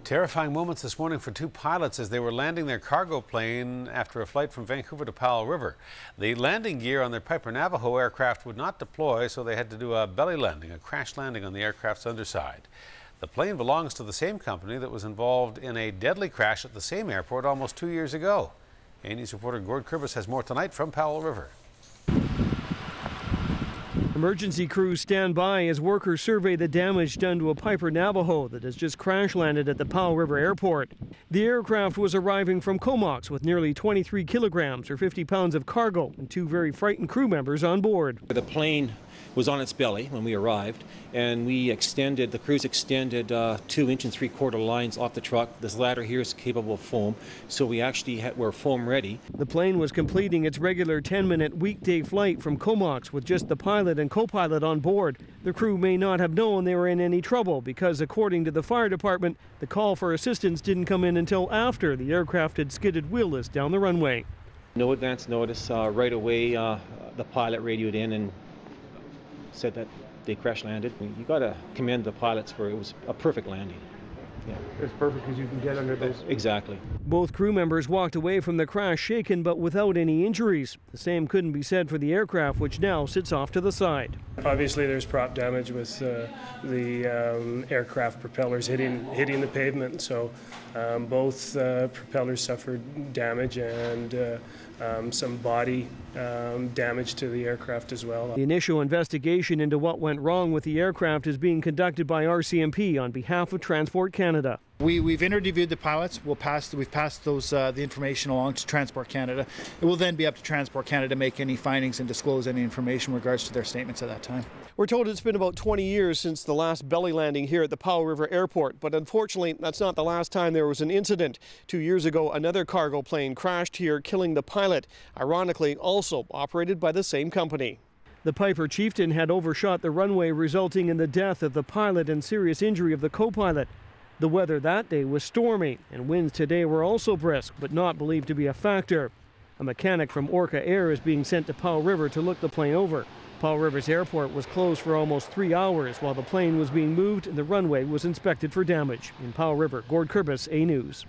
Terrifying moments this morning for two pilots as they were landing their cargo plane after a flight from Vancouver to Powell River. The landing gear on their Piper Navaho aircraft would not deploy, so they had to do a belly landing, a crash landing on the aircraft's underside. The plane belongs to the same company that was involved in a deadly crash at the same airport almost 2 years ago. A&E's reporter Gord Kurbis has more tonight from Powell River. Emergency crews stand by as workers survey the damage done to a Piper Navaho that has just crash landed at the Powell River Airport. The aircraft was arriving from Comox with nearly 23 kilograms or 50 pounds of cargo and two very frightened crew members on board. The plane was on its belly when we arrived, and the crews extended 2 3/4 lines off the truck. This ladder here is capable of foam, so we actually were foam ready. The plane was completing its regular 10-minute weekday flight from Comox with just the pilot and co-pilot on board. The crew may not have known they were in any trouble because, according to the fire department, the call for assistance didn't come in until after the aircraft had skidded wheelless down the runway. No advance notice. Right away, the pilot radioed in and said that they crash landed. You got to commend the pilots for it was a perfect landing. Yeah. It's perfect because you can get under this. Exactly. Both crew members walked away from the crash shaken but without any injuries. The same couldn't be said for the aircraft, which now sits off to the side. Obviously there's prop damage with the aircraft propellers hitting the pavement, so both propellers suffered damage and some body damage to the aircraft as well. The initial investigation into what went wrong with the aircraft is being conducted by RCMP on behalf of Transport Canada. We've interviewed the pilots. We've passed the information along to Transport Canada. It will then be up to Transport Canada to make any findings and disclose any information in regards to their statements at that time. We're told it's been about 20 years since the last belly landing here at the Powell River Airport, but unfortunately that's not the last time there was an incident. 2 years ago, another cargo plane crashed here, killing the pilot, ironically also operated by the same company. The Piper Chieftan had overshot the runway, resulting in the death of the pilot and serious injury of the co-pilot. The weather that day was stormy, and winds today were also brisk, but not believed to be a factor. A mechanic from Orca Airways is being sent to Powell River to look the plane over. Powell River's airport was closed for almost 3 hours while the plane was being moved and the runway was inspected for damage. In Powell River, Gord Kurbis, A News.